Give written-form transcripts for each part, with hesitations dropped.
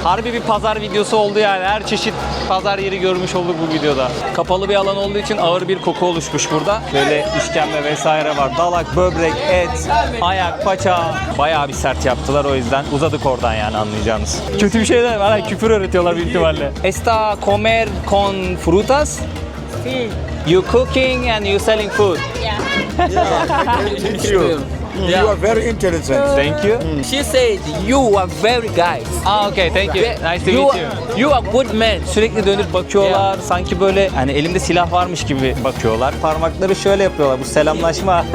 Harbi bir pazar videosu oldu yani. Her çeşit pazar yeri görmüş olduk bu videoda. Kapalı bir alan olduğu için ağır bir koku oluşmuş burada. Böyle işkembe vesaire var. Dalak, böbrek, et, ayak, paça. Bayağı bir sert yaptılar, o yüzden uzadık oradan yani, anlayacağınız. Kötü bir şeyler var. Küfür öğretiyorlar büyük ihtimalle. Esta comer con frutas? Sí. You cooking and you selling food. Thank you. You are very intelligent. Thank you. She said you are very guys. Okay, thank you. Nice to You meet are, you. you are good man. Sürekli dönüp bakıyorlar. Sanki böyle hani elimde silah varmış gibi bakıyorlar. Parmakları şöyle yapıyorlar. Bu selamlaşma.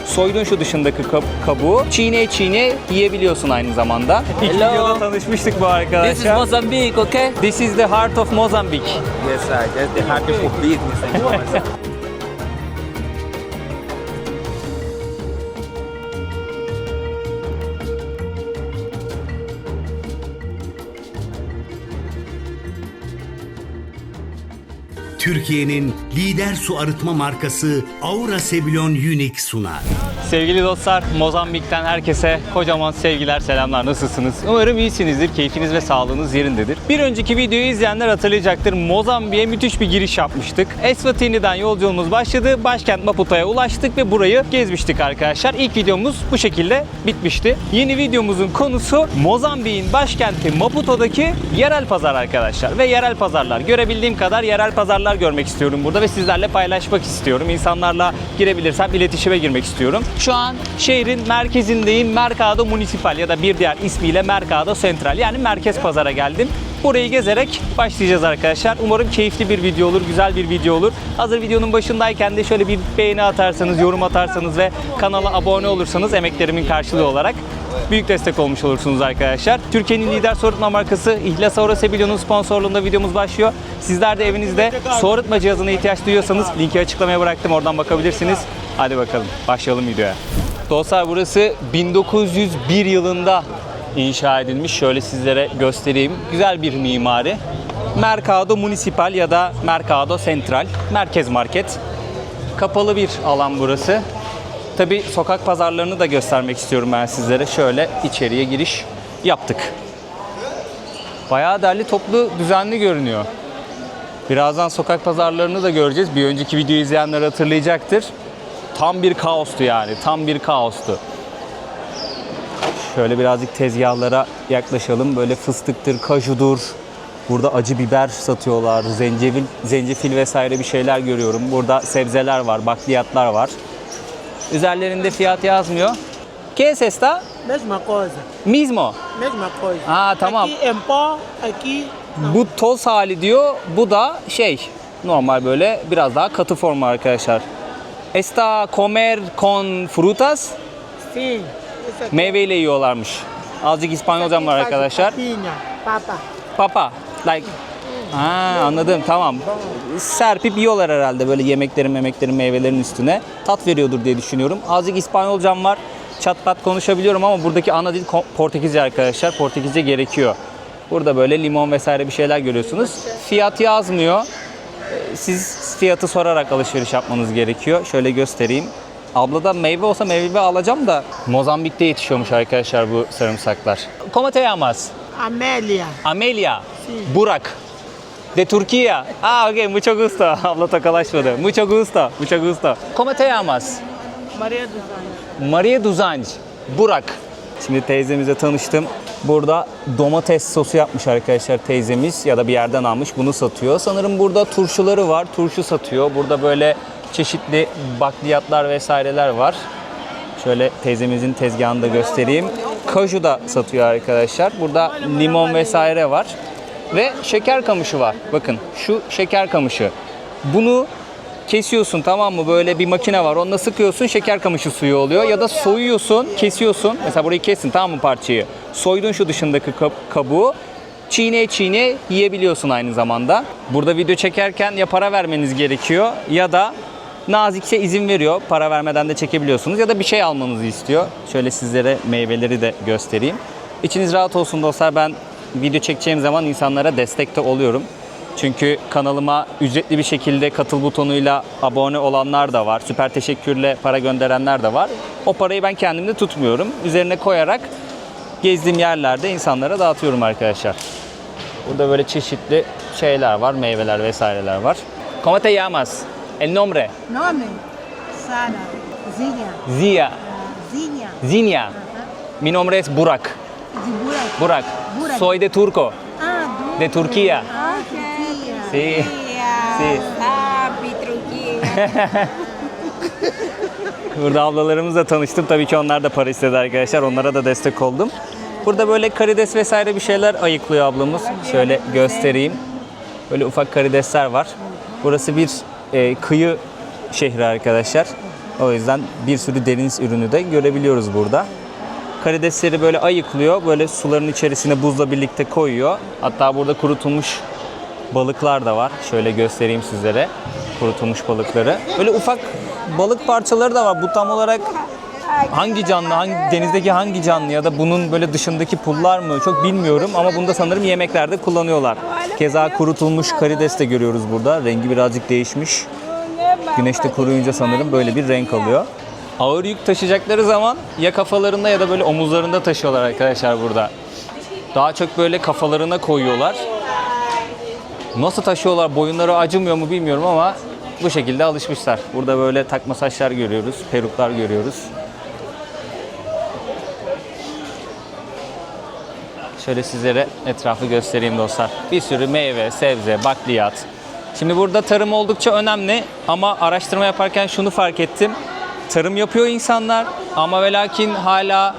Soydun şu dışındaki kabuğu. Çiğne çiğne yiyebiliyorsun aynı zamanda. İlk Hello. videoda tanışmıştık bu This is arkadaşlar. Mozambique, okay? This is the heart of Mozambique. Yes, sir. That's the happy for business. Türkiye'nin lider su arıtma markası Aura Sebilon Unique sunar. Sevgili dostlar, Mozambik'ten herkese kocaman sevgiler, selamlar. Nasılsınız? Umarım iyisinizdir, keyfiniz ve sağlığınız yerindedir. Bir önceki videoyu izleyenler hatırlayacaktır. Mozambik'e müthiş bir giriş yapmıştık. Eswatini'den yolculuğumuz başladı. Başkent Maputo'ya ulaştık ve burayı gezmiştik arkadaşlar. İlk videomuz bu şekilde bitmişti. Yeni videomuzun konusu Mozambik'in başkenti Maputo'daki yerel pazar arkadaşlar. Ve yerel pazarlar. Görebildiğim kadar yerel pazarlar görmek istiyorum burada ve sizlerle paylaşmak istiyorum. İnsanlarla girebilirsem iletişime girmek istiyorum. Şu an şehrin merkezindeyim. Mercado Municipal ya da bir diğer ismiyle Mercado Central, yani merkez pazara geldim. Burayı gezerek başlayacağız arkadaşlar. Umarım keyifli bir video olur, güzel bir video olur. Hazır videonun başındayken de şöyle bir beğeni atarsanız, yorum atarsanız ve kanala abone olursanız emeklerimin karşılığı olarak büyük destek olmuş olursunuz arkadaşlar. Türkiye'nin lider su arıtma markası İhlas Aura Sebilon'un sponsorluğunda videomuz başlıyor. Sizler de evinizde su arıtma cihazına ihtiyaç duyuyorsanız linki açıklamaya bıraktım. Oradan bakabilirsiniz. Hadi bakalım, başlayalım videoya. Dostlar, burası 1901 yılında inşa edilmiş. Şöyle sizlere göstereyim. Güzel bir mimari. Mercado Municipal ya da Mercado Central. Merkez market. Kapalı bir alan burası. Tabii sokak pazarlarını da göstermek istiyorum ben sizlere. Şöyle içeriye giriş yaptık. Bayağı derli toplu, düzenli görünüyor. Birazdan sokak pazarlarını da göreceğiz. Bir önceki videoyu izleyenler hatırlayacaktır. Tam bir kaostu yani. Tam bir kaostu. Şöyle birazcık tezgahlara yaklaşalım. Böyle fıstıktır, kajudur. Burada acı biber satıyorlar. Zencefil vesaire bir şeyler görüyorum. Burada sebzeler var, bakliyatlar var. Üzerlerinde fiyat yazmıyor. ¿Qué es esta? Mesma coisa. Mismo. Mesma coisa. Ha, tamam. Aqui em pó, aqui Bu toz hali diyor. Bu da normal böyle biraz daha katı formu arkadaşlar. Esta comer con frutas. sim. Isso aqui. Meyveyle yiyorlarmış. Azıcık İspanyolcam var Faz arkadaşlar. papinha, papa. Papa. Like. Ha, anladım, tamam. Serpip yiyorlar herhalde böyle yemeklerin meyvelerin üstüne. Tat veriyordur diye düşünüyorum. Azıcık İspanyolcam var. Çat pat konuşabiliyorum ama buradaki ana dil Portekizce arkadaşlar. Portekizce gerekiyor. Burada böyle limon vesaire bir şeyler görüyorsunuz. Fiyat yazmıyor. Siz fiyatı sorarak alışveriş yapmanız gerekiyor. Şöyle göstereyim. Ablada meyve olsa meyve alacağım da Mozambik'te yetişiyormuş arkadaşlar bu sarımsaklar. ¿Cómo te llamas? Amélia. Amelia. Burak. De Turquía. Ah, ok, mucho gusto. Abla tokalaşmadı. Mucho gusto. Mucho gusto. ¿Cómo te llamas? Maria dos Anjos. Maria Duzanj. Burak. Şimdi teyzemizle tanıştım. Burada domates sosu yapmış arkadaşlar teyzemiz, ya da bir yerden almış, bunu satıyor. Sanırım burada turşuları var. Turşu satıyor. Burada böyle çeşitli bakliyatlar vesaireler var. Şöyle teyzemizin tezgahını da göstereyim. Kaju da satıyor arkadaşlar. Burada limon vesaire var. Ve şeker kamışı var. Bakın şu şeker kamışı. Bunu kesiyorsun, tamam mı? Böyle bir makine var. Onunla sıkıyorsun, şeker kamışı suyu oluyor. Ya da soyuyorsun, kesiyorsun. Mesela burayı kessin, tamam mı, parçayı? Soydun şu dışındaki kabuğu. Çiğne çiğne yiyebiliyorsun aynı zamanda. Burada video çekerken ya para vermeniz gerekiyor ya da nazikçe izin veriyor. Para vermeden de çekebiliyorsunuz ya da bir şey almanızı istiyor. Şöyle sizlere meyveleri de göstereyim. İçiniz rahat olsun dostlar, ben video çekeceğim zaman insanlara destekte oluyorum. Çünkü kanalıma ücretli bir şekilde katıl butonuyla abone olanlar da var. Süper teşekkürle para gönderenler de var. O parayı ben kendimde tutmuyorum. Üzerine koyarak gezdiğim yerlerde insanlara dağıtıyorum arkadaşlar. Burada böyle çeşitli şeyler var, meyveler vesaireler var. ¿Cómo te llamas? El nombre? Nome? Sara. Zinia. Zia. Zinia. Zinia. Mi nombre es Burak. Burak. Burak. Burak. Soy de Turco. Ah, De Turquía. Turquía. Sí. Sí. Burada ablalarımızla tanıştım. Tabii ki onlar da para istedi arkadaşlar. Onlara da destek oldum. Burada böyle karides vesaire bir şeyler ayıklıyor ablamız. Şöyle göstereyim. Böyle ufak karidesler var. Burası bir kıyı şehri arkadaşlar. O yüzden bir sürü deniz ürünü de görebiliyoruz burada. Karidesleri böyle ayıklıyor. Böyle suların içerisine buzla birlikte koyuyor. Hatta burada kurutulmuş balıklar da var. Şöyle göstereyim sizlere. Kurutulmuş balıkları. Böyle ufak balık parçaları da var. Bu tam olarak hangi canlı, denizdeki hangi canlı ya da bunun böyle dışındaki pullar mı çok bilmiyorum ama bunu da sanırım yemeklerde kullanıyorlar. Keza kurutulmuş karides de görüyoruz burada. Rengi birazcık değişmiş. Güneşte kuruyunca sanırım böyle bir renk alıyor. Ağır yük taşıyacakları zaman ya kafalarında ya da böyle omuzlarında taşıyorlar arkadaşlar burada. Daha çok böyle kafalarına koyuyorlar. Nasıl taşıyorlar, boyunları acımıyor mu bilmiyorum ama bu şekilde alışmışlar. Burada böyle takma saçlar görüyoruz, peruklar görüyoruz. Şöyle sizlere etrafı göstereyim dostlar. Bir sürü meyve, sebze, bakliyat. Şimdi burada tarım oldukça önemli ama araştırma yaparken şunu fark ettim. Tarım yapıyor insanlar ama ve lakin hala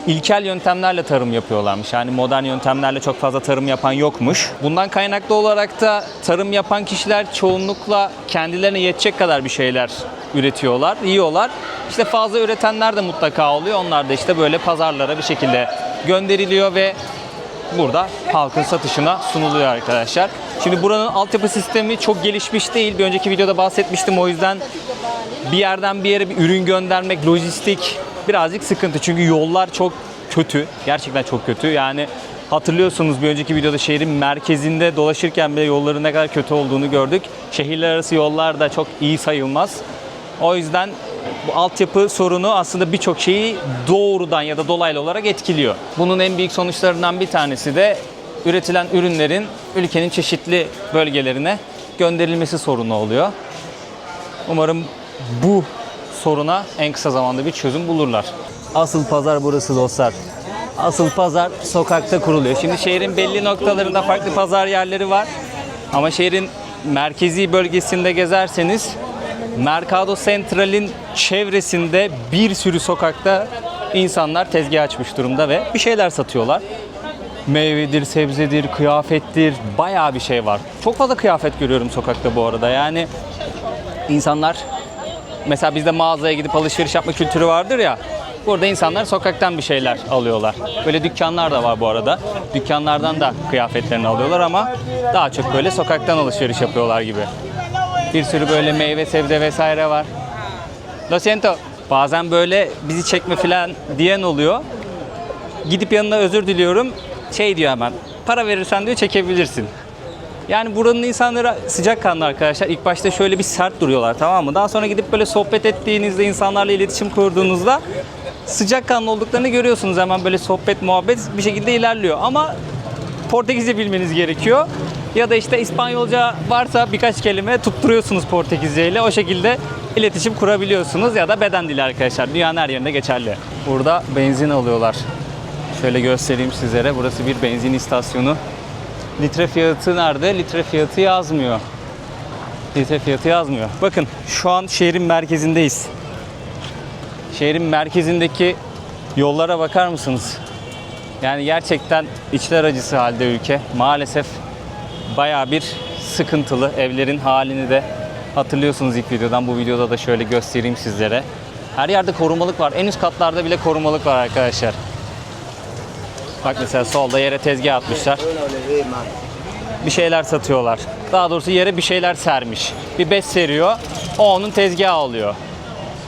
ilkel yöntemlerle tarım yapıyorlarmış. Yani modern yöntemlerle çok fazla tarım yapan yokmuş. Bundan kaynaklı olarak da tarım yapan kişiler çoğunlukla kendilerine yetecek kadar bir şeyler üretiyorlar, yiyorlar. İşte fazla üretenler de mutlaka oluyor. Onlar da işte böyle pazarlara bir şekilde gönderiliyor ve burada halkın satışına sunuluyor arkadaşlar. Şimdi buranın altyapı sistemi çok gelişmiş değil. Bir önceki videoda bahsetmiştim. O yüzden bir yerden bir yere bir ürün göndermek, lojistik birazcık sıkıntı. Çünkü yollar çok kötü. Gerçekten çok kötü. Yani hatırlıyorsunuz bir önceki videoda şehrin merkezinde dolaşırken bile yolların ne kadar kötü olduğunu gördük. Şehirler arası yollar da çok iyi sayılmaz. O yüzden bu altyapı sorunu aslında birçok şeyi doğrudan ya da dolaylı olarak etkiliyor. Bunun en büyük sonuçlarından bir tanesi de üretilen ürünlerin ülkenin çeşitli bölgelerine gönderilmesi sorunu oluyor. Umarım bu soruna en kısa zamanda bir çözüm bulurlar. Asıl pazar burası dostlar. Asıl pazar sokakta kuruluyor. Şimdi şehrin belli noktalarında farklı pazar yerleri var. Ama şehrin merkezi bölgesinde gezerseniz Mercado Central'in çevresinde bir sürü sokakta insanlar tezgah açmış durumda ve bir şeyler satıyorlar. Meyvedir, sebzedir, kıyafettir, bayağı bir şey var. Çok fazla kıyafet görüyorum sokakta bu arada. Yani insanlar, mesela bizde mağazaya gidip alışveriş yapma kültürü vardır ya. Burada insanlar sokaktan bir şeyler alıyorlar. Böyle dükkanlar da var bu arada. Dükkanlardan da kıyafetlerini alıyorlar ama daha çok böyle sokaktan alışveriş yapıyorlar gibi. Bir sürü böyle meyve, sebze vesaire var. Lo siento. Bazen böyle bizi çekme falan diyen oluyor. Gidip yanına özür diliyorum. Şey diyor hemen, para verirsen diyor çekebilirsin. Yani buranın insanları sıcakkanlı arkadaşlar. İlk başta şöyle bir sert duruyorlar, tamam mı? Daha sonra gidip böyle sohbet ettiğinizde, insanlarla iletişim kurduğunuzda sıcakkanlı olduklarını görüyorsunuz. Hemen böyle sohbet, muhabbet bir şekilde ilerliyor. Ama Portekizce bilmeniz gerekiyor. Ya da işte İspanyolca varsa birkaç kelime tutturuyorsunuz Portekizce ile. O şekilde iletişim kurabiliyorsunuz ya da beden dili arkadaşlar. Dünyanın her yerinde geçerli. Burada benzin alıyorlar. Şöyle göstereyim sizlere. Burası bir benzin istasyonu. Litre fiyatı nerede? Litre fiyatı yazmıyor. Litre fiyatı yazmıyor. Bakın şu an şehrin merkezindeyiz. Şehrin merkezindeki yollara bakar mısınız? Yani gerçekten içler acısı halde ülke. Maalesef bayağı bir sıkıntılı. Evlerin halini de hatırlıyorsunuz ilk videodan. Bu videoda da şöyle göstereyim sizlere. Her yerde korumalık var. En üst katlarda bile korumalık var arkadaşlar. Bak mesela solda yere tezgah atmışlar. Bir şeyler satıyorlar. Daha doğrusu yere bir şeyler sermiş. Bir bez seriyor. O onun tezgahı oluyor.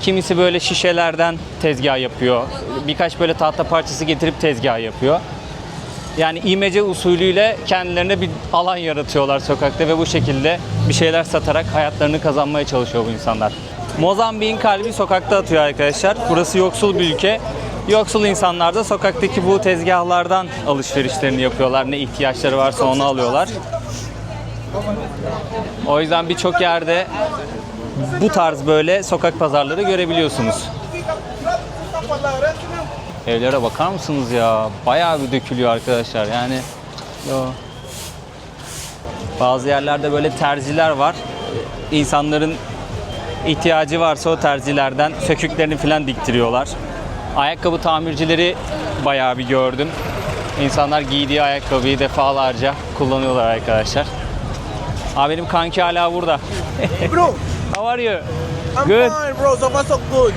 Kimisi böyle şişelerden tezgah yapıyor. Birkaç böyle tahta parçası getirip tezgah yapıyor. Yani imece usulüyle kendilerine bir alan yaratıyorlar sokakta ve bu şekilde bir şeyler satarak hayatlarını kazanmaya çalışıyor bu insanlar. Mozambik'in kalbi sokakta atıyor arkadaşlar. Burası yoksul bir ülke. Yoksul insanlar da sokaktaki bu tezgahlardan alışverişlerini yapıyorlar. Ne ihtiyaçları varsa onu alıyorlar. O yüzden birçok yerde bu tarz böyle sokak pazarları görebiliyorsunuz. Evlere bakar mısınız ya? Bayağı bir dökülüyor arkadaşlar. Yani bazı yerlerde böyle terziler var. İnsanların ihtiyacı varsa o terzilerden söküklerini falan diktiriyorlar. Ayakkabı tamircileri bayağı bir gördüm. İnsanlar giydiği ayakkabıyı defalarca kullanıyorlar arkadaşlar. Abi benim kanki hala burada. Bro, How are you? I'm Good. fine, bro. So far so good.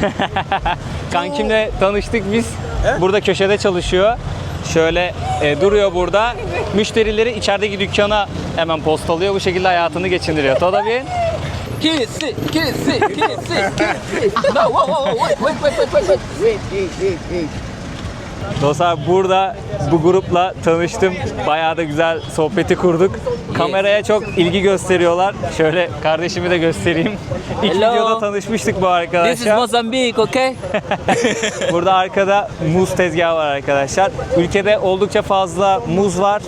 Kankimle tanıştık biz. Burada köşede çalışıyor. Şöyle duruyor burada. Müşterileri içerideki dükkana hemen postalıyor. Bu şekilde hayatını geçindiriyor. Todo bien? Kiss it, kiss it, kiss it, kiss it. No, whoa, whoa, wait. Dostlar burada bu grupla tanıştım. Bayağı da güzel sohbeti kurduk. Kameraya çok ilgi gösteriyorlar. Şöyle kardeşimi de göstereyim. İlk Hello. videoda tanışmıştık bu This is arkadaşlar. Mozambique, okay? Burada arkada muz tezgahı var arkadaşlar. Ülkede oldukça fazla muz var.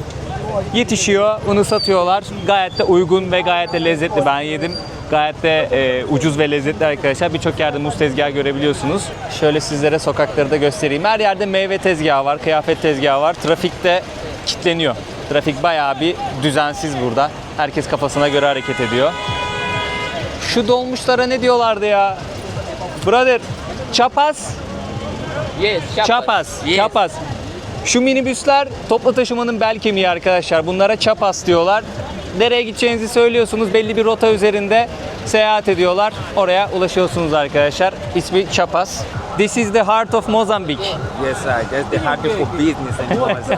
Yetişiyor, bunu satıyorlar. Gayet de uygun ve gayet de lezzetli. Ben yedim. Gayet de ucuz ve lezzetli arkadaşlar. Birçok yerde muz tezgahı görebiliyorsunuz. Şöyle sizlere sokakları da göstereyim. Her yerde meyve tezgahı var, kıyafet tezgahı var. Trafik de kilitleniyor. Trafik bayağı bir düzensiz burada. Herkes kafasına göre hareket ediyor. Şu dolmuşlara ne diyorlardı ya? Brother, chapas. Yes, Chapas, Yes. chapas. Şu minibüsler toplu taşımanın bel kemiği arkadaşlar. Bunlara chapas diyorlar. Nereye gideceğinizi söylüyorsunuz. Belli bir rota üzerinde seyahat ediyorlar. Oraya ulaşıyorsunuz arkadaşlar. İsmi chapas. This is the heart of Mozambique. Yes, sir. That's the heart of business in Mozambique.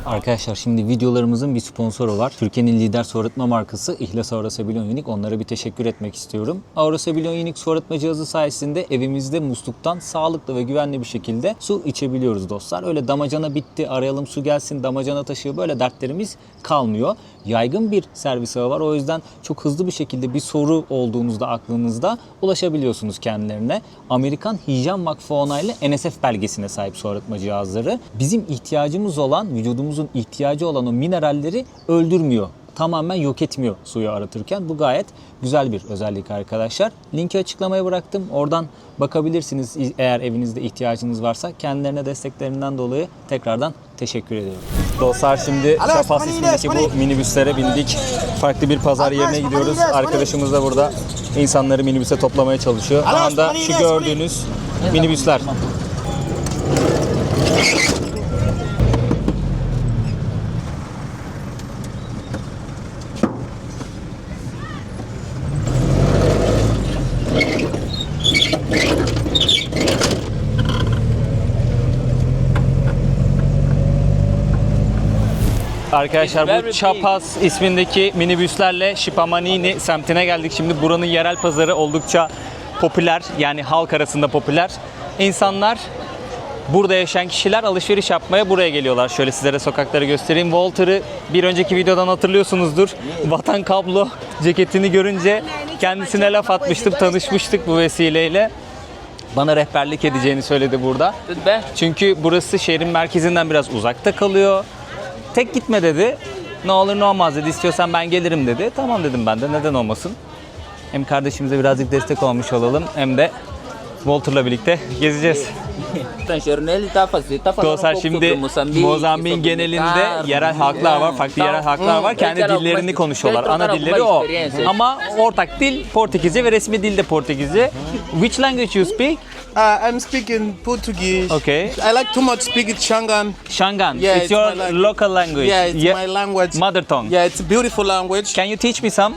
Arkadaşlar şimdi videolarımızın bir sponsoru var. Türkiye'nin lider su arıtma markası İhlas Aura Sebilon Unique. Onlara bir teşekkür etmek istiyorum. Aura Sebilon Unique su arıtma cihazı sayesinde evimizde musluktan sağlıklı ve güvenli bir şekilde su içebiliyoruz dostlar. Öyle damacana bitti, arayalım su gelsin, damacana taşıyor, böyle dertlerimiz kalmıyor. Yaygın bir servis ağı var. O yüzden çok hızlı bir şekilde bir soru olduğunuzda aklınızda ulaşabiliyorsunuz kendilerine. Amerikan Hijyen Vakfı onaylı NSF belgesine sahip su arıtma cihazları. Bizim ihtiyacımız olan, vücudumuzun ihtiyacı olan o mineralleri öldürmüyor. Tamamen yok etmiyor suyu arıtırken. Bu gayet güzel bir özellik arkadaşlar. Linki açıklamaya bıraktım. Oradan bakabilirsiniz eğer evinizde ihtiyacınız varsa. Kendilerine desteklerinden dolayı tekrardan teşekkür ediyorum. Dostlar şimdi Chapas ismindeki bu minibüslere bindik. Farklı bir pazar yerine gidiyoruz. Arkadaşımız da burada insanları minibüse toplamaya çalışıyor. Şu anda şu gördüğünüz minibüsler. Arkadaşlar bu Chapas ismindeki minibüslerle Shipamanini semtine geldik. Şimdi buranın yerel pazarı oldukça popüler, yani halk arasında popüler. İnsanlar, burada yaşayan kişiler alışveriş yapmaya buraya geliyorlar. Şöyle sizlere sokakları göstereyim. Walter'ı bir önceki videodan hatırlıyorsunuzdur. Vatan kablo ceketini görünce kendisine laf atmıştım, tanışmıştık bu vesileyle. Bana rehberlik edeceğini söyledi burada. Çünkü burası şehrin merkezinden biraz uzakta kalıyor. Tek gitme dedi. Ne olur ne olmaz dedi. İstiyorsan ben gelirim dedi. Tamam dedim ben de. Neden olmasın? Hem kardeşimize birazcık destek olmuş olalım hem de Walter'la birlikte gezeceğiz. Dostlar şimdi Mozambik'in genelinde yerel halklar var, farklı yerel halklar var. Kendi dillerini konuşuyorlar. Ana dilleri o. Ama ortak dil Portekizce ve resmi dil de Portekizce. Which language you speak? I'm speaking Portuguese. Okay. I like too much speak it Shangan. Shangan. Yeah, it's your my local language. Yeah, it's my language. Mother tongue. Yeah, it's a beautiful language. Can you teach me some?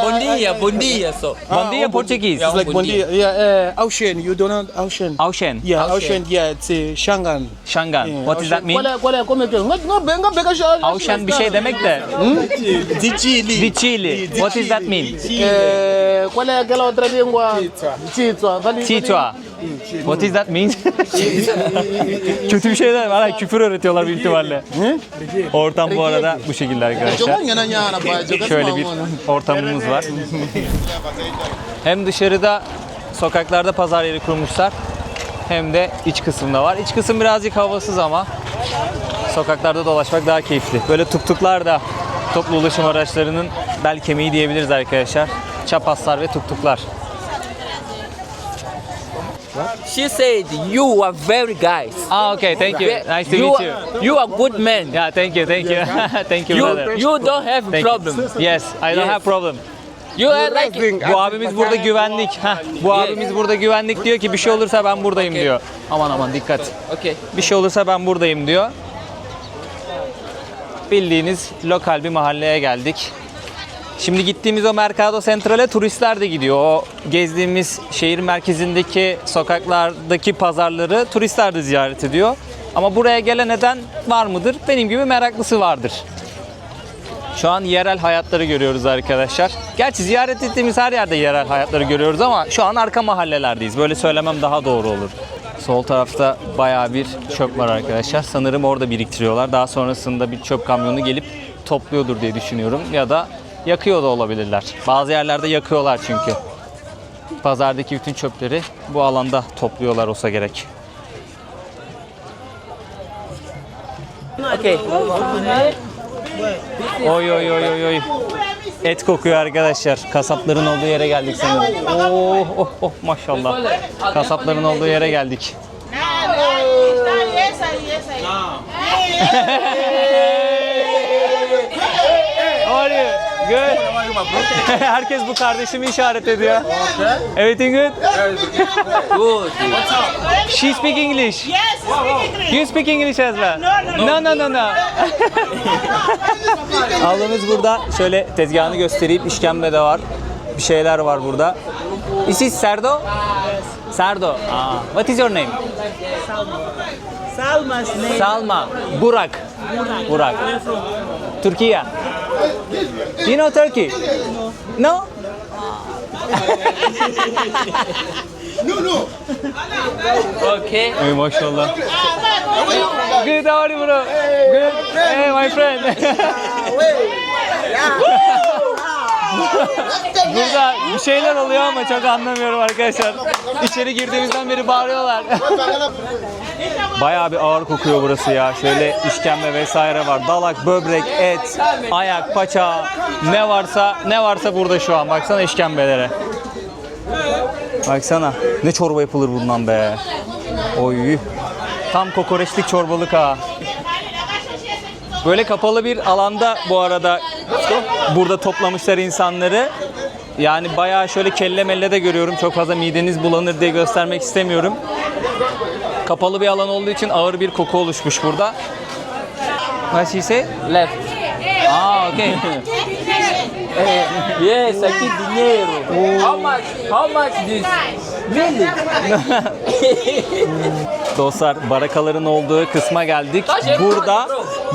Bom dia, so. Bom dia, Portuguese. It's like Bom Bondia. Yeah, Ocean. You don't know Ocean? Auschen. Yeah, Ocean. Yeah, it's Shangan. Shangan. Yeah, What does that mean? Auschen bir şey demek de. Dicili. Dicili. What does that mean? ¿Cuál es aquella otra lengua? Chichua. Chichua. What does that mean? Kötü bir şeyler var. Küfür öğretiyorlar büyük ihtimalle. Ortam bu arada bu şekilde arkadaşlar. Şöyle bir ortamımız var. Hem dışarıda sokaklarda pazar yeri kurmuşlar. hem de iç kısımda var. İç kısım birazcık havasız ama sokaklarda dolaşmak daha keyifli. Böyle tuktuklar da toplu ulaşım araçlarının bel kemiği diyebiliriz arkadaşlar. Çapaslar ve tuktuklar. She said you are very guys. Ah, okay, thank you. Nice to meet you. You are good men. Yeah, thank you, thank you. Thank you, brother. You don't have Thank problem. you. Yes, I don't Yes. have problem. You are like Bu abimiz burada güvenlik. Bu abimiz burada güvenlik diyor ki bir şey olursa ben buradayım Okay. diyor. Aman aman dikkat. okay. Bir şey olursa ben buradayım diyor. Bildiğiniz lokal bir mahalleye geldik. Şimdi gittiğimiz o Mercado Central'e turistler de gidiyor. O gezdiğimiz şehir merkezindeki sokaklardaki pazarları turistler de ziyaret ediyor. Ama buraya gelen neden var mıdır? Benim gibi meraklısı vardır. Şu an yerel hayatları görüyoruz arkadaşlar. Gerçi ziyaret ettiğimiz her yerde yerel hayatları görüyoruz ama şu an arka mahallelerdeyiz. Böyle söylemem daha doğru olur. Sol tarafta bayağı bir çöp var arkadaşlar. Sanırım orada biriktiriyorlar. Daha sonrasında bir çöp kamyonu gelip topluyordur diye düşünüyorum. Ya da yakıyor da olabilirler. Bazı yerlerde yakıyorlar çünkü. Pazardaki bütün çöpleri bu alanda topluyorlar olsa gerek. Okay. Oy oy oy oy oy. Et kokuyor arkadaşlar. Kasapların olduğu yere geldik sanırım. Oh oh oh maşallah. Kasapların olduğu yere geldik. How are you? Good. Herkes bu kardeşimi işaret ediyor. Everything good? Good. She speak English. You speak English as well? No. Ablamız burada. Şöyle tezgahını göstereyim. İşkembe de var. Bir şeyler var burada. Is it Serdo? Sardo. What is your name? Salma's name. Salma. Burak. Burak. Türkiye. Do you know Turkey? No. Okay. Hey, maşallah. Good, how are you bro? Good. Hey my friend. Burada bir şeyler oluyor ama çok anlamıyorum arkadaşlar. İçeri girdiğimizden beri bağırıyorlar. Bayağı bir ağır kokuyor burası ya. Şöyle işkembe vesaire var. Dalak, böbrek, et, ayak, paça, ne varsa burada şu an. Baksana işkembelere. Baksana. Ne çorba yapılır bundan be. Oy. Tam kokoreçlik çorbalık ha. Böyle kapalı bir alanda bu arada burada toplamışlar insanları. Yani bayağı şöyle kelle melle de görüyorum. Çok fazla mideniz bulanır diye göstermek istemiyorum. Kapalı bir alan olduğu için ağır bir koku oluşmuş burada. What she say? Left. Ah, okay. Yes, aqui dinheiro. How much this? Really? Dostlar barakaların olduğu kısma geldik. Burada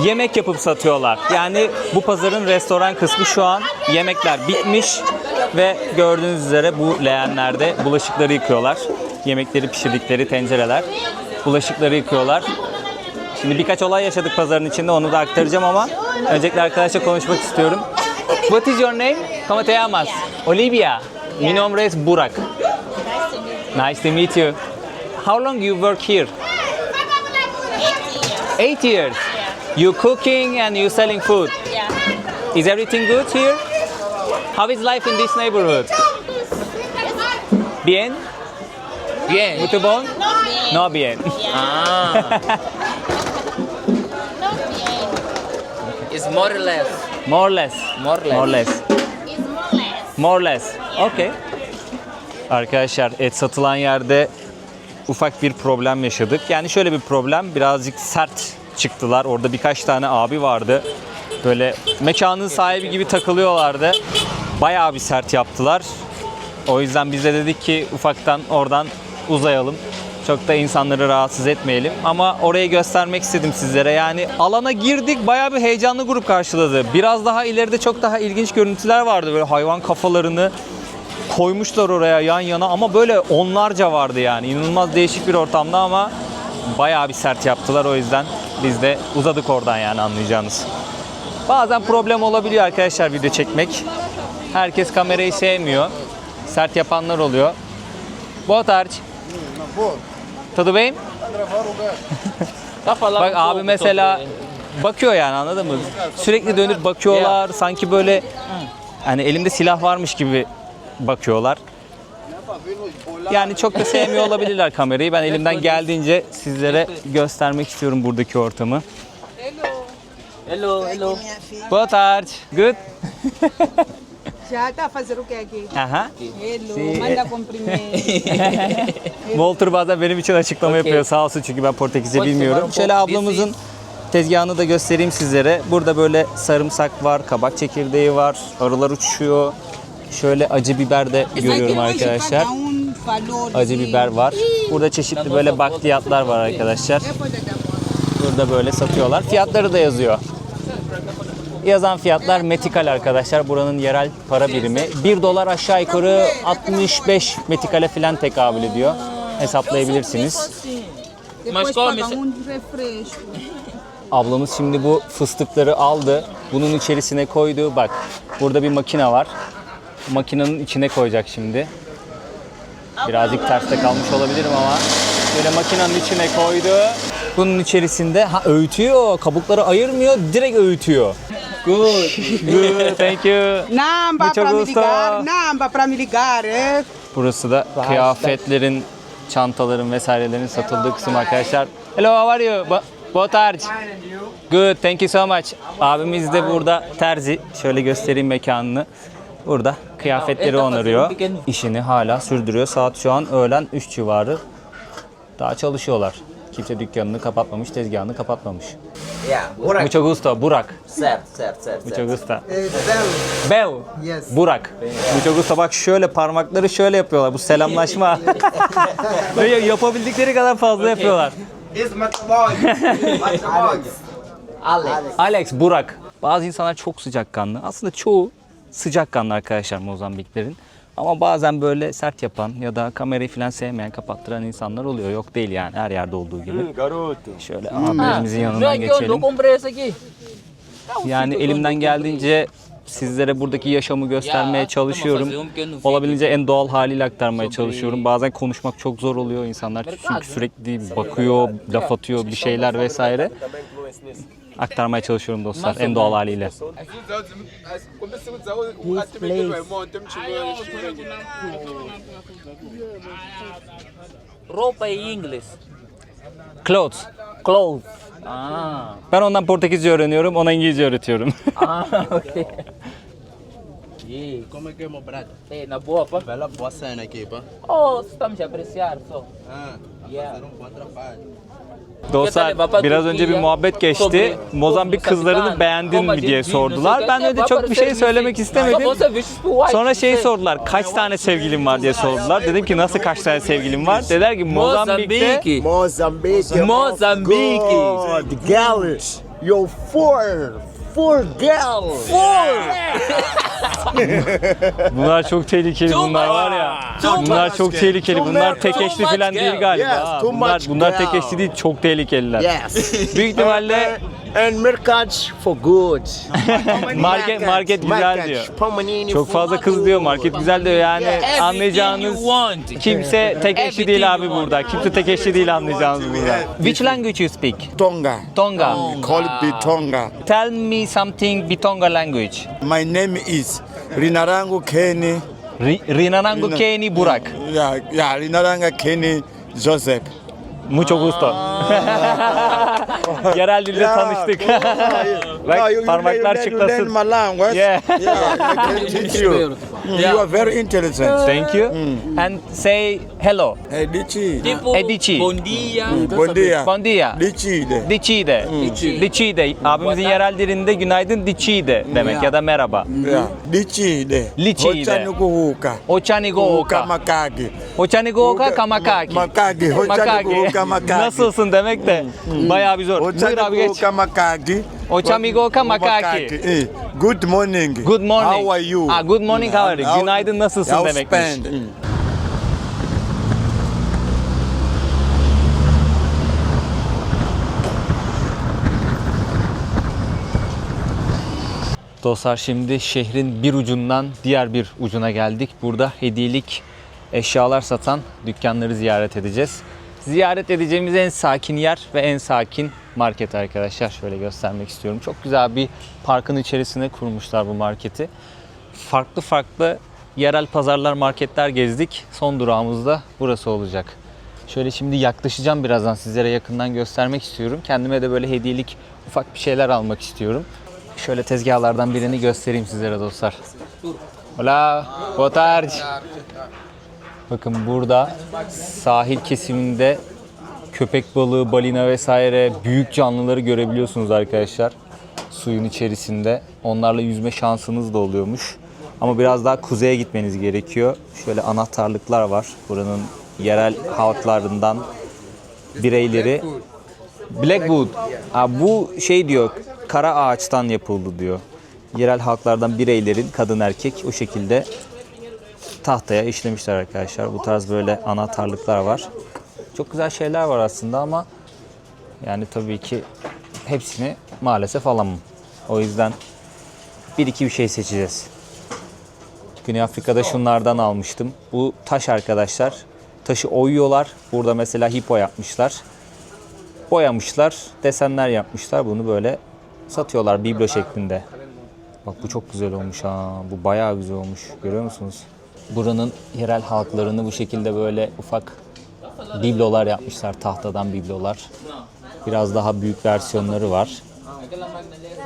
yemek yapıp satıyorlar. Yani bu pazarın restoran kısmı şu an yemekler bitmiş ve gördüğünüz üzere bu leğenlerde bulaşıkları yıkıyorlar. Yemekleri pişirdikleri tencereler. Bulaşıkları yıkıyorlar. Şimdi birkaç olay yaşadık pazarın içinde onu da aktaracağım ama öncelikle arkadaşla konuşmak istiyorum. What is your name? ¿Cómo te llamas? Olivia. Mi nombre es Burak. Nice to meet you. How long you work here? 8 years. You cooking and you selling food. Is everything good here? How is life in this neighborhood? Bien? Bien. Muito bom? No bien. Ah. It's more or less. More or less. More or less. More or less. More or less. Okay. Arkadaşlar et satılan yerde ufak bir problem yaşadık. Yani şöyle bir problem, birazcık sert çıktılar. Orada birkaç tane abi vardı. Böyle mekanın sahibi gibi takılıyorlardı. Bayağı bir sert yaptılar. O yüzden biz de dedik ki ufaktan oradan uzayalım. Çok da insanları rahatsız etmeyelim. Ama orayı göstermek istedim sizlere. Yani alana girdik, bayağı bir heyecanlı grup karşıladı. Biraz daha ileride çok daha ilginç görüntüler vardı. Böyle hayvan kafalarını koymuşlar oraya yan yana ama böyle onlarca vardı yani. İnanılmaz değişik bir ortamda ama bayağı bir sert yaptılar. O yüzden biz de uzadık oradan yani, anlayacağınız. Bazen problem olabiliyor arkadaşlar video çekmek. Herkes kamerayı sevmiyor. Sert yapanlar oluyor. Boa tarde. Tudo bem? Tá falando Bak um abi pouco mesela sobre- bakıyor yani, anladın mı? Sürekli dönüp bakıyorlar. Sanki böyle hani elimde silah varmış gibi bakıyorlar. Yani çok da sevmiyor olabilirler kamerayı. Ben elimden geldiğince sizlere göstermek istiyorum buradaki ortamı. Hello, hello. Minha filha Boa tarde. Good. já está a fazer o que aqui? Aha. Hello, manda cumprimento. Walter bazen benim için açıklama yapıyor sağ olsun, çünkü ben Portekizce bilmiyorum. Şöyle ablamızın tezgahını da göstereyim sizlere. Burada böyle sarımsak var, kabak çekirdeği var, arılar uçuşuyor. Şöyle acı biber de görüyorum arkadaşlar. Acı biber var. Burada çeşitli böyle bakliyatlar var arkadaşlar. Burada böyle satıyorlar. Fiyatları da yazıyor. Yazan fiyatlar metikal arkadaşlar. Buranın yerel para birimi. 1 dolar aşağı yukarı 65 metikale falan tekabül ediyor. Hesaplayabilirsiniz. Mas come. refresco. Ablamız şimdi bu fıstıkları aldı. Bunun içerisine koydu. Bak burada bir makine var. Makinenin içine koyacak şimdi. Birazcık terste kalmış olabilirim ama böyle makinenin içine koydu. Bunun içerisinde öğütüyor. Kabukları ayırmıyor. Direkt öğütüyor. Good. Thank you. Namba Mucho para me gusto. ligar, namba para me ligar, eh? Burası da kıyafetlerin, çantaların vesairelerin satıldığı kısım arkadaşlar. Hello, how are you? Boa tarde. Good, thank you so much. Abimiz de burada terzi. Şöyle göstereyim mekanını. Burada kıyafetleri onarıyor. İşini hala sürdürüyor. Saat şu an öğlen 3 civarı. Daha çalışıyorlar. Kimse dükkanını kapatmamış, tezgahını kapatmamış. Yeah, Burak. Mucho gusto, Burak. Certo. Mucho gusto. Bel. Bel. Yes. Burak. Mucho gusto. Bak şöyle parmakları şöyle yapıyorlar. Bu selamlaşma. Böyle yapabildikleri kadar fazla yapıyorlar. It's Mataboy. Mataboy. Alex. Alex, Burak. Bazı insanlar çok sıcakkanlı. Aslında çoğu sıcakkanlı arkadaşlar Mozambiklerin. Ama bazen böyle sert yapan ya da kamerayı falan sevmeyen, kapattıran insanlar oluyor. Yok değil yani, her yerde olduğu gibi. Şöyle abilerimizin yanından Vem aqui, eu geçelim. comprei esse aqui. Yani elimden geldiğince sizlere buradaki yaşamı göstermeye çalışıyorum. Olabildiğince en doğal haliyle aktarmaya çalışıyorum. Bazen konuşmak çok zor oluyor, insanlar çünkü sürekli bakıyor, laf atıyor, bir şeyler vesaire. Aktarmaya çalışıyorum dostlar en doğal haliyle. Roupa em inglês. Clothes. Clothes. Ah. Ben ondan Portekizce öğreniyorum, ona İngilizce öğretiyorum. Ah, ok. Como é que é, meu brado? Na boa, pá. Bela boa cena aqui, pá. Oh, estamos a apreciar só. Yeah. Fazer bom trabalho. Dostlar biraz önce bir muhabbet geçti. Mozambik kızlarını beğendin mi diye sordular. Ben de çok bir şey söylemek istemedim. Sonra şeyi sordular, kaç tane sevgilin var diye sordular. Dedim ki nasıl kaç tane sevgilim var? Dediler ki Mozambik'te Mozambique. Mozambique. God, girls. Yo, four girls. bunlar çok tehlikeli, bunlar var ya. Bunlar çok tehlikeli. Bunlar tek eşli falan değil galiba. Yes, Ha, too Bunlar much bunlar tek girl. eşli değil, çok tehlikeliler. Yes. Büyük ihtimalle And mercats for good. market güzel diyor. Çok fazla kız diyor, market güzel diyor. Yani anlayacağınız kimse tek eşli değil abi burada. Kimse tek eşli değil, anlayacağınız burada. Which language you speak? Tonga. Tonga. Call it Bitonga. Tell me something Bitonga language. My name is Rinarangu Kenny. Rinanangu Keni Burak. Yeah, Rinaranga Kenny Joseph. Mucho gusto. Yerel dilde tanıştık. Bak parmaklar you learn çıklasın. my language. Yeah. I can teach you. You are very intelligent. Thank you. And say hello. Hey, Lichi. Tipo, Edici. bom dia. Bon dia. Bon dia. Lichi de. Dichide. Dichide. Abimizin yerel dilinde günaydın dichide demek ya da merhaba. Yeah. Lichi de. Lichi de. Hochanukuhuka. Ochanigo oka. Makagi. Ochanigo oka kamakaki. Makagi. Hochanukuhuka makagi. Nasılsın demek de bayağı bir zor. Buyur abi geç. Hochanukuhuka makagi. Ochamigoka makaki. Good morning. Good morning. How are you? Ah, good morning, how are you? Günaydın, nasılsın How demekmiş. spend? Dostlar şimdi şehrin bir ucundan diğer bir ucuna geldik. Burada hediyelik eşyalar satan dükkanları ziyaret edeceğiz. ziyaret edeceğimiz en sakin yer ve en sakin market arkadaşlar. Şöyle göstermek istiyorum. Çok güzel bir parkın içerisine kurmuşlar bu marketi. Farklı farklı yerel pazarlar, marketler gezdik. Son durağımız da burası olacak. Şöyle şimdi yaklaşacağım, birazdan sizlere yakından göstermek istiyorum. Kendime de böyle hediyelik ufak bir şeyler almak istiyorum. Şöyle tezgahlardan birini göstereyim sizlere dostlar. Hola, boa tarde. Bakın burada sahil kesiminde köpek balığı, balina vesaire büyük canlıları görebiliyorsunuz arkadaşlar. Suyun içerisinde. Onlarla yüzme şansınız da oluyormuş. Ama biraz daha kuzeye gitmeniz gerekiyor. Şöyle anahtarlıklar var. Buranın yerel halklarından bireyleri. Blackwood. Bu şey diyor, kara ağaçtan yapıldı diyor. Yerel halklardan bireylerin, kadın erkek o şekilde tahtaya işlemişler arkadaşlar. Bu tarz böyle anahtarlıklar var. Çok güzel şeyler var aslında ama yani tabii ki hepsini maalesef alamam. O yüzden bir iki bir şey seçeceğiz. Güney Afrika'da şunlardan almıştım. Bu taş arkadaşlar. Taşı oyuyorlar. Burada mesela hipo yapmışlar. Boyamışlar, desenler yapmışlar. Bunu böyle satıyorlar biblo şeklinde. Bak bu çok güzel olmuş ha. Bu bayağı güzel olmuş. Görüyor musunuz? Buranın yerel halklarını bu şekilde böyle ufak biblolar yapmışlar. Tahtadan biblolar. Biraz daha büyük versiyonları var.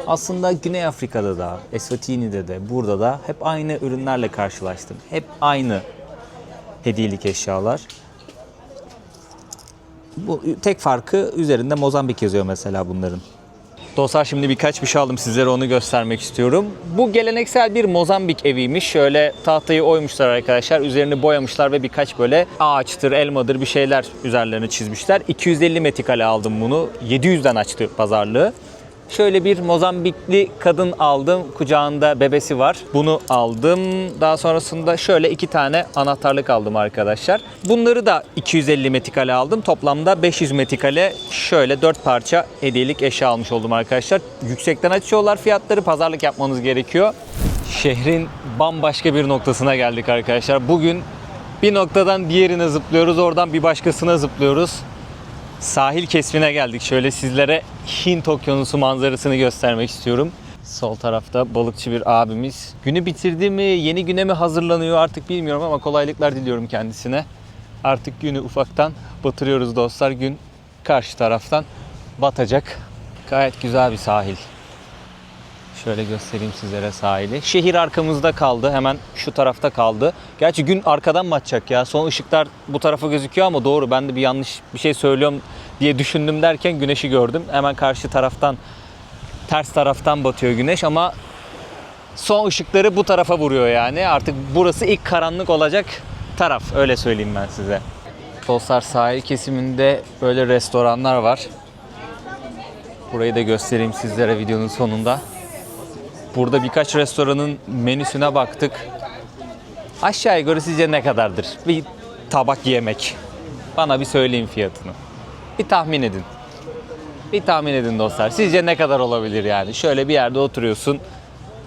Aslında Güney Afrika'da da, Eswatini'de de, burada da hep aynı ürünlerle karşılaştım. Hep aynı hediyelik eşyalar. Bu tek farkı üzerinde Mozambik yazıyor mesela bunların. Dostlar şimdi birkaç bir şey aldım, sizlere onu göstermek istiyorum. Bu geleneksel bir Mozambik eviymiş. Şöyle tahtayı oymuşlar arkadaşlar. Üzerini boyamışlar ve birkaç böyle ağaçtır, elmadır bir şeyler üzerlerine çizmişler. 250 metrekare aldım bunu. 700'den açtı pazarlığı. Şöyle bir Mozambikli kadın aldım. Kucağında bebesi var. Bunu aldım. Daha sonrasında şöyle 2 tane anahtarlık aldım arkadaşlar. Bunları da 250 metrekare aldım. Toplamda 500 metrekare şöyle 4 parça hediyelik eşya almış oldum arkadaşlar. Yüksekten açıyorlar fiyatları. Pazarlık yapmanız gerekiyor. Şehrin bambaşka bir noktasına geldik arkadaşlar. Bugün bir noktadan diğerine zıplıyoruz. Oradan bir başkasına zıplıyoruz. Sahil kesimine geldik. Şöyle sizlere Hint Okyanusu manzarasını göstermek istiyorum. Sol tarafta balıkçı bir abimiz. Günü bitirdi mi, yeni güne mi hazırlanıyor artık bilmiyorum ama kolaylıklar diliyorum kendisine. Artık günü ufaktan batırıyoruz dostlar. Gün karşı taraftan batacak. Gayet güzel bir sahil. Şöyle göstereyim sizlere sahili. Şehir arkamızda kaldı. Hemen şu tarafta kaldı. Gerçi gün arkadan batacak ya. Son ışıklar bu tarafa gözüküyor ama doğru. Ben de bir yanlış bir şey söylüyorum diye düşündüm derken güneşi gördüm. Hemen karşı taraftan, ters taraftan batıyor güneş ama son ışıkları bu tarafa vuruyor yani. Artık burası ilk karanlık olacak taraf. Öyle söyleyeyim ben size. Dostlar sahil kesiminde böyle restoranlar var. Burayı da göstereyim sizlere videonun sonunda. Burada birkaç restoranın menüsüne baktık. Aşağı yukarı sizce ne kadardır? Bir tabak yemek. Bana bir söyleyin fiyatını. Bir tahmin edin. Bir tahmin edin dostlar. Sizce ne kadar olabilir yani? Şöyle bir yerde oturuyorsun.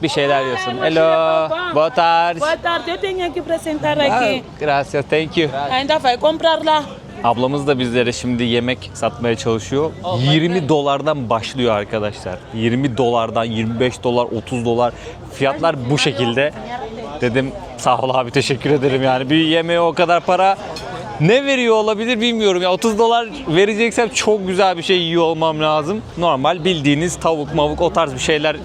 Bir şeyler yiyorsun. Hello. Boa tarde. Boa tarde, eu tenho que apresentar aqui. Gracias. Thank you. Ainda vai comprar lá. Ablamız da bizlere şimdi yemek satmaya çalışıyor. 20 dolardan başlıyor arkadaşlar. 20 dolardan 25 dolar, 30 dolar. Fiyatlar bu şekilde. Dedim sağ ol abi, teşekkür ederim yani. Bir yemeğe o kadar para ne veriyor olabilir bilmiyorum. Ya 30 dolar vereceksem çok güzel bir şey yiyor olmam lazım. Normal bildiğiniz tavuk mavuk o tarz bir şeyler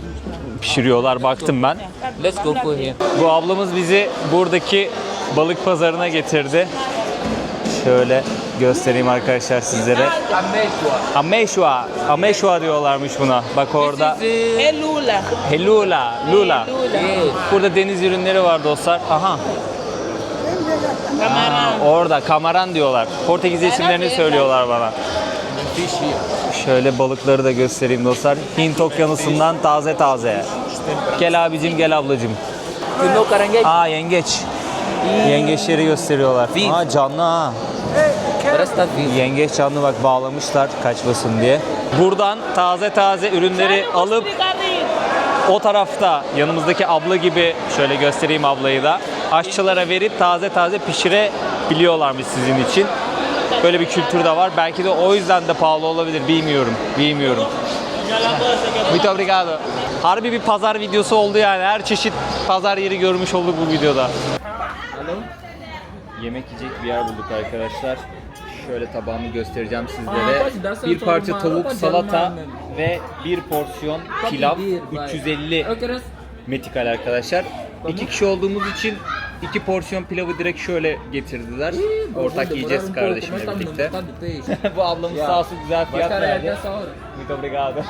pişiriyorlar baktım ben. Let's go for here. Bu ablamız bizi buradaki balık pazarına getirdi. Şöyle göstereyim arkadaşlar sizlere. Ameijoa. Ameijoa diyorlarmış buna. Bak orada. É Lula. Lula. Lula. Burada deniz ürünleri var dostlar. Aha. Orada kamaran diyorlar. Portekizce isimlerini söylüyorlar bana. Şöyle balıkları da göstereyim dostlar. Hint Okyanusu'ndan taze taze. Gel abicim, gel ablacım. Aa yengeç. Yengeçleri gösteriyorlar. Aa canlı ha. Yengeç canlı bak, bağlamışlar kaçmasın diye. Buradan taze taze ürünleri alıp o tarafta yanımızdaki abla gibi, şöyle göstereyim ablayı da, aşçılara verip taze taze pişirebiliyorlarmış sizin için. Böyle bir kültür de var. Belki de o yüzden de pahalı olabilir. Bilmiyorum. Muito obrigado. Harbi bir pazar videosu oldu yani. Her çeşit pazar yeri görmüş olduk bu videoda. Yemek yiyecek bir yer bulduk arkadaşlar. Şöyle tabağımı göstereceğim sizlere. Bir parça tavuk, salata ve bir porsiyon pilav. 350 metikal arkadaşlar. 2 kişi olduğumuz için 2 porsiyon pilavı direkt şöyle getirdiler. Ortak yiyeceğiz kardeşimle birlikte. Bu ablamız sağ olsun güzel fiyat verdi. Muito obrigado.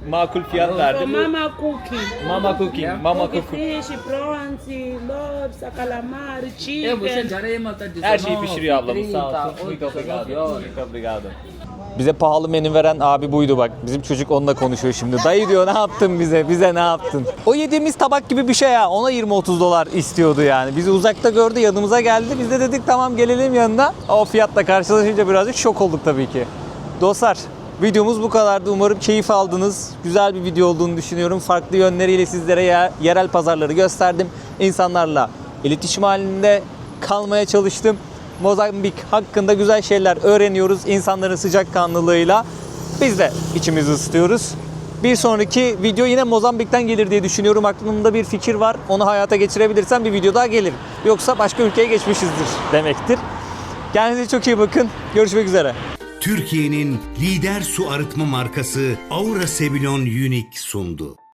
Makul fiyat verdi. Mama cooking. Mama cooking. Mama cooking. Fish, prawns, lobster, calamar, chicken. Her şeyi pişiriyor ablamız sağ olsun. Muito obrigado. Muito obrigado. Bize pahalı menü veren abi buydu bak. Bizim çocuk onunla konuşuyor şimdi. Dayı diyor ne yaptın bize? Bize ne yaptın? O yediğimiz tabak gibi bir şey ya. Ona 20-30 dolar istiyordu yani. Bizi uzakta gördü, yanımıza geldi. Biz de dedik tamam gelelim yanına. O fiyatla karşılaşınca birazcık şok olduk tabii ki. Dostlar, videomuz bu kadardı. Umarım keyif aldınız. Güzel bir video olduğunu düşünüyorum. Farklı yönleriyle sizlere yerel pazarları gösterdim. İnsanlarla iletişim halinde kalmaya çalıştım. Mozambik hakkında güzel şeyler öğreniyoruz. İnsanların sıcakkanlılığıyla biz de içimizi ısıtıyoruz. Bir sonraki video yine Mozambik'ten gelir diye düşünüyorum. Aklımda bir fikir var. Onu hayata geçirebilirsem bir video daha gelir. Yoksa başka ülkeye geçmişizdir demektir. Kendinize çok iyi bakın. Görüşmek üzere. Türkiye'nin lider su arıtma markası Aura Sebilon Unique sundu.